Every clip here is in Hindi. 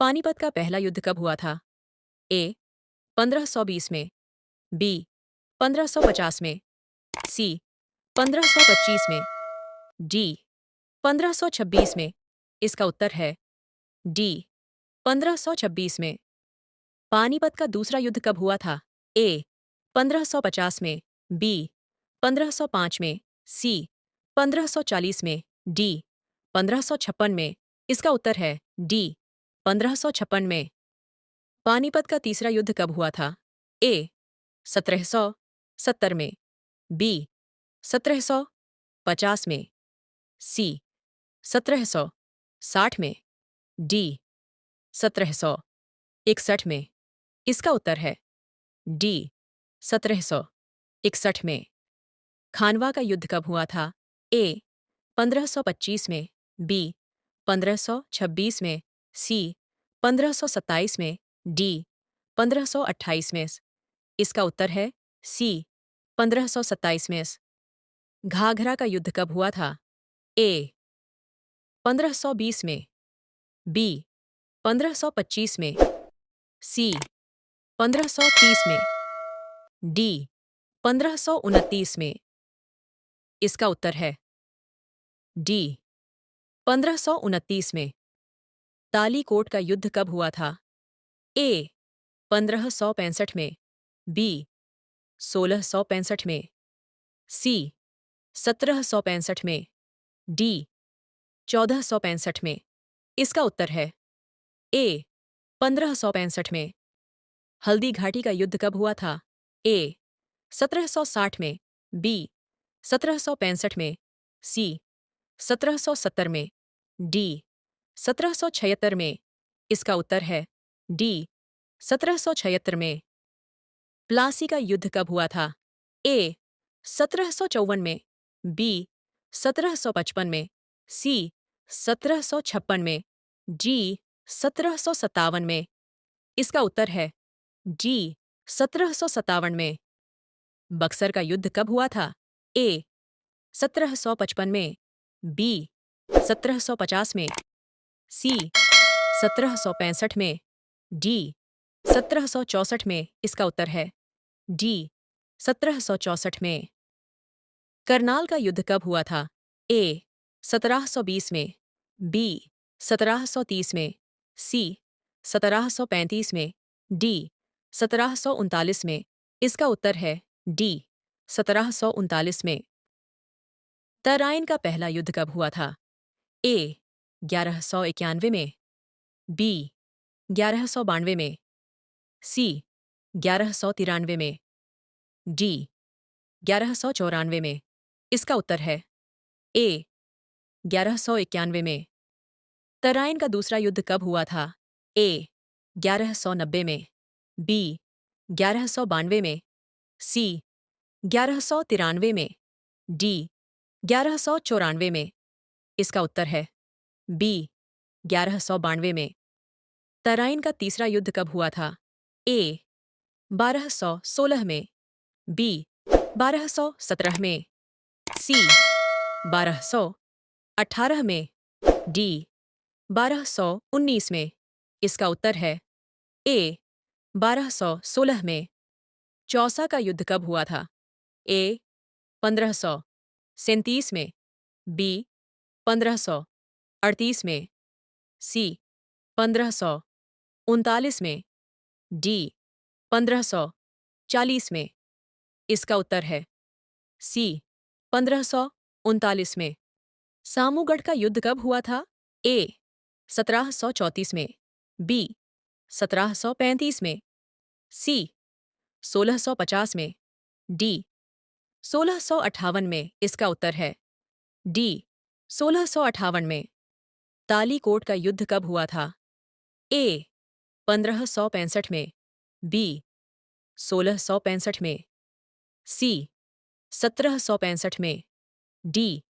पानीपत का पहला युद्ध कब हुआ था? ए. 1520 में, बी. 1550 में, सी. 1525 में, डी. 1526 में। इसका उत्तर है डी. 1526 में। पानीपत का दूसरा युद्ध कब हुआ था? ए. 1550 में, बी. 1505 में, सी. 1540 में, डी. 1556 में। इसका उत्तर है डी. 1556 में। पानीपत का तीसरा युद्ध कब हुआ था? ए. 1770 में, बी. 1750 में, सी. 1760 में, डी. 1761 में। इसका उत्तर है डी. 1761 में। खानवा का युद्ध कब हुआ था? ए. 1525 में, बी. 1526 में, सी. 1527 में, डी. 1528 में। इसका उत्तर है सी. 1527 में। घाघरा का युद्ध कब हुआ था? ए. 1520 में, बी. 1525 में, सी. 1530 में, डी. 1529 में। इसका उत्तर है डी. 1529 में। तालीकोट का युद्ध कब हुआ था? ए. 1565 में, बी. 1665 में, सी. 1765 में, डी. 1465 में। इसका उत्तर है ए. 1565 में। हल्दी घाटी का युद्ध कब हुआ था? ए. 1760 में, बी. 1765 में, सी. 1770 में, डी. 1776 में। इसका उत्तर है डी. 1776 में। प्लासी का युद्ध कब हुआ था? ए. 1754 में, बी. 1755 में, सी. 1756 में, डी. 1757 में। इसका उत्तर है जी. 1757 में। बक्सर का युद्ध कब हुआ था? ए. 1755 में, बी. 1750 में, सी. 1765 में, डी. 1764 में। इसका उत्तर है डी. 1764 में। करनाल का युद्ध कब हुआ था? ए. 1720 में, बी. 1730 में, सी. 1735 में, डी. 1739 में। इसका उत्तर है डी. 1739 में। तराइन का पहला युद्ध कब हुआ था? ए. 1191 में, बी. 1192 में, सी. 1193 में, डी. 1194 में। इसका उत्तर है ए. 1191 में। तराइन का दूसरा युद्ध कब हुआ था? ए. 1190 में, बी. 1192 में, सी. 1193 में, डी. 1194 में। इसका उत्तर है बी. 1192 में। तराइन का तीसरा युद्ध कब हुआ था? ए. 1216 में, बी. 1217 में, सी. 1218 में, डी. 1219 में। इसका उत्तर है ए. 1216 में। चौसा का युद्ध कब हुआ था? ए. 1537 में, बी. 1538 में, सी. 1539 में, डी. 1540 में। इसका उत्तर है सी. 1539 में। सामूगढ़ का युद्ध कब हुआ था? ए. 1734 में, बी. 1735 में, सी. 1650 में, डी. 1658 में। इसका उत्तर है डी. 1658 में। तालीकोट का युद्ध कब हुआ था? ए. 1565 में, बी. 1665 में, सी. 1765 में, डी.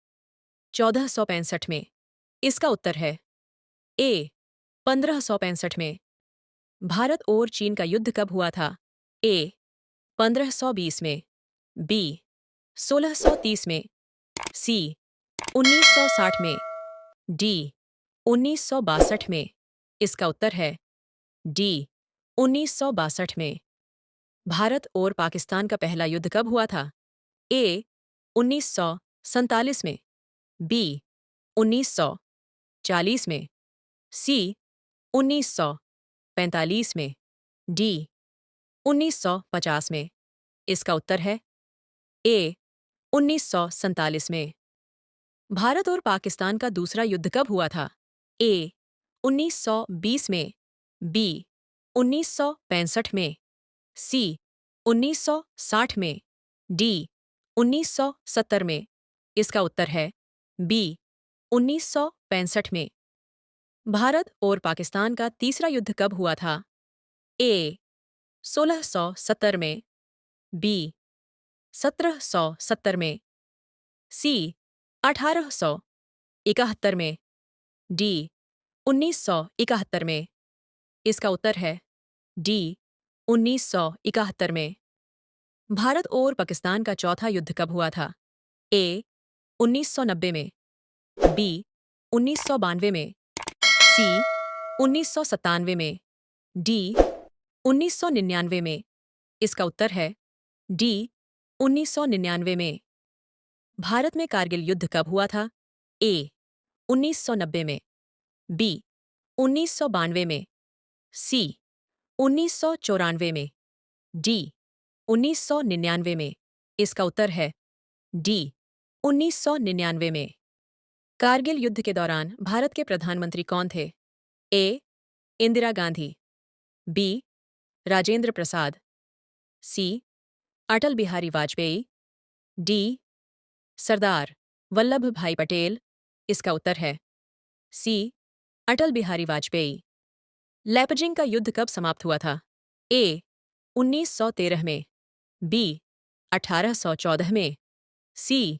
1465 में। इसका उत्तर है ए. 1565 में। भारत और चीन का युद्ध कब हुआ था? ए. 1520 में, बी. 1630 में, सी. 1960 में, डी. 1962 में। इसका उत्तर है डी 1962 में। भारत और पाकिस्तान का पहला युद्ध कब हुआ था? ए 1947 में, बी 1940 में, सी 1945 में, डी 1950 में। इसका उत्तर है ए 1947 में। भारत और पाकिस्तान का दूसरा युद्ध कब हुआ था? ए 1920 में, बी 1965 में, सी 1960 में, डी 1970 में। इसका उत्तर है बी 1965 में। भारत और पाकिस्तान का तीसरा युद्ध कब हुआ था? ए 1670 में, बी 1770 में, सी 1871 में, डी 1971 में। इसका उत्तर है डी 1971 में। भारत और पाकिस्तान का चौथा युद्ध कब हुआ था? ए 1990 में, बी 1992 में, सी 1997 में, डी 1999 में। इसका उत्तर है डी 1999 में। भारत में कारगिल युद्ध कब हुआ था? ए 1990 में, बी 1992 में, सी 1994 में, डी 1999 में। इसका उत्तर है डी 1999 में। कारगिल युद्ध के दौरान भारत के प्रधानमंत्री कौन थे? ए इंदिरा गांधी, बी राजेंद्र प्रसाद, सी अटल बिहारी वाजपेयी, डी सरदार वल्लभ भाई पटेल। इसका उत्तर है सी अटल बिहारी वाजपेयी। लैपजिंग का युद्ध कब समाप्त हुआ था? ए 1913 में, बी 1814 में, सी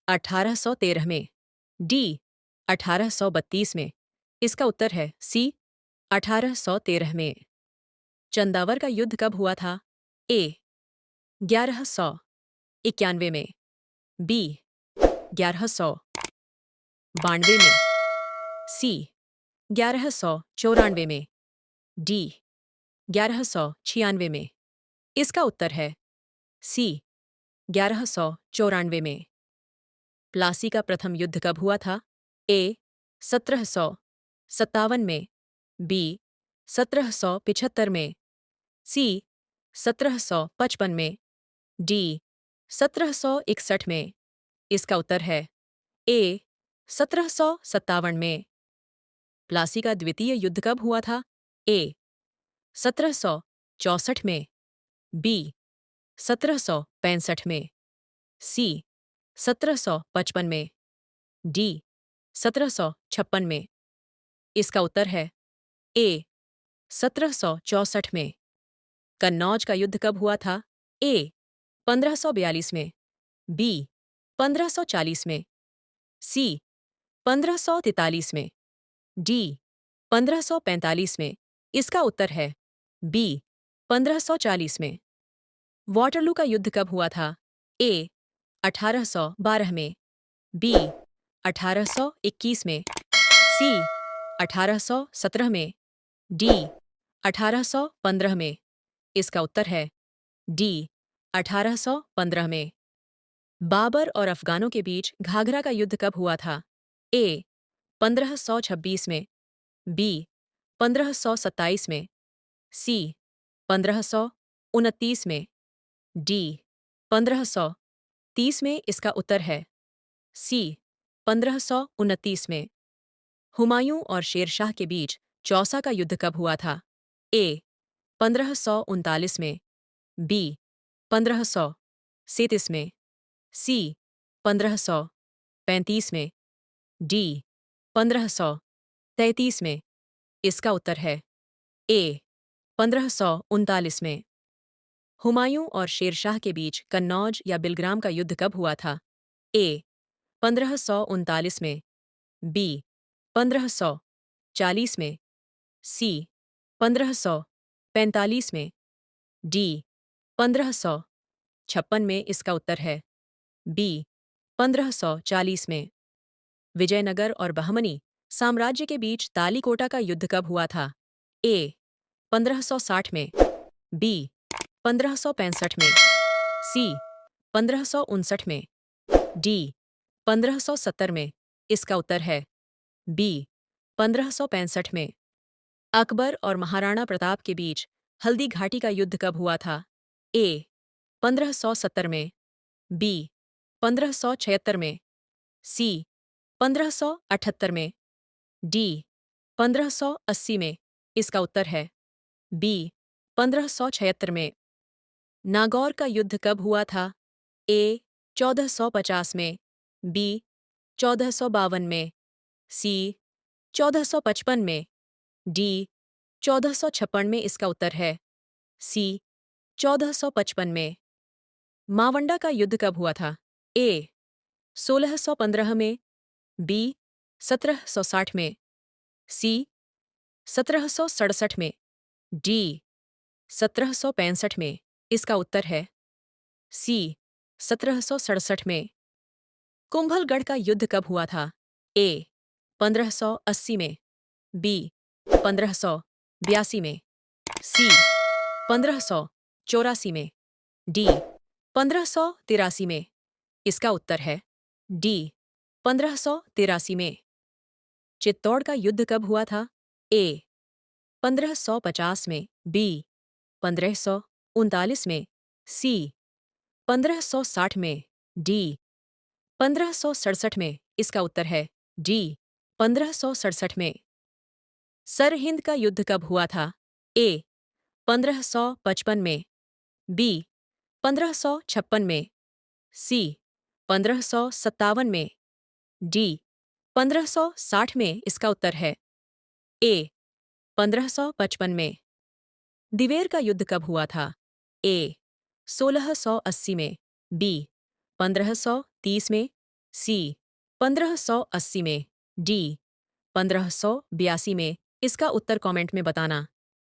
1813 में, डी 1832 में। इसका उत्तर है सी 1813 में। चंदावर का युद्ध कब हुआ था? ए 1191 में, बी 1192 में, सी 1194 में, डी 1196 में। इसका उत्तर है सी 1194 में। प्लासी का प्रथम युद्ध कब हुआ था? ए 1757 में, बी 1775 में, सी 1755 में, डी 1761 में। इसका उत्तर है ए 1757 में। प्लासी का द्वितीय युद्ध कब हुआ था? ए 1764 में, बी 1765 में, सी 1755 में, डी 1756 में। इसका उत्तर है ए 1764 में। कन्नौज का युद्ध कब हुआ था? ए 1542 में, बी 1540 में, सी 1543 में, डी 1545 में। इसका उत्तर है बी 1540 में। वाटरलू का युद्ध कब हुआ था? ए 1812 में, बी 1821 में, सी 1817 में, डी 1815 में। इसका उत्तर है डी 1815 में। बाबर और अफगानों के बीच घाघरा का युद्ध कब हुआ था? ए 1526 में, बी 1527 में, सी 1529 में, डी 1530 में। इसका उत्तर है सी 1529 में। हुमायूं और शेरशाह के बीच चौसा का युद्ध कब हुआ था? ए 1539 में, बी 1537 में, सी 1535 में, डी 1533 में। इसका उत्तर है ए 1539 में। हुमायूं और शेरशाह के कन्नौज कन्नौज या बिलग्राम का युद्ध कब हुआ था? ए 1539 में, बी 1540 में, सी 1545 में, डी 1556 में। इसका उत्तर है बी 1540 में। विजयनगर और बहमनी साम्राज्य के बीच तालीकोटा का युद्ध कब हुआ था? ए. 1560 में, बी. 1565 में, सी. 1559 में, डी. 1570 में। इसका उत्तर है बी. 1565 में। अकबर और महाराणा प्रताप के बीच हल्दी घाटी का युद्ध कब हुआ था? ए. 1570 में, बी. 1576 में, सी. 1578 में, डी. 1580 में। इसका उत्तर है बी. 1576 में। नागौर का युद्ध कब हुआ था? ए. 1450 में, बी. 1452 में, सी. 1455 में, डी. 1456 में। इसका उत्तर है सी. 1455 में। मावंडा का युद्ध कब हुआ था? ए. 1615 में, बी. 1760 में, सी. 1767 में, डी. 1765 में। इसका उत्तर है सी. 1767 में। कुंभलगढ़ का युद्ध कब हुआ था? ए. 1580 में, बी. 1582 में, सी. 1584 में, डी. 1583 में। इसका उत्तर है डी. 1583 में। चित्तौड़ का युद्ध कब हुआ था? ए. 1550 में, बी. 1539 में, सी. 1560 में, डी. 1567 में। इसका उत्तर है डी. 1567 में। सरहिंद का युद्ध कब हुआ था? ए. 1555 में, बी. 1556 में, सी. 1557 में, डी. 1560 में। इसका उत्तर है ए. 1555 में। दिवेर का युद्ध कब हुआ था? ए. 1680 में, बी. 1530 में, सी. 1580 में, डी. 1582 में। इसका उत्तर कमेंट में बताना।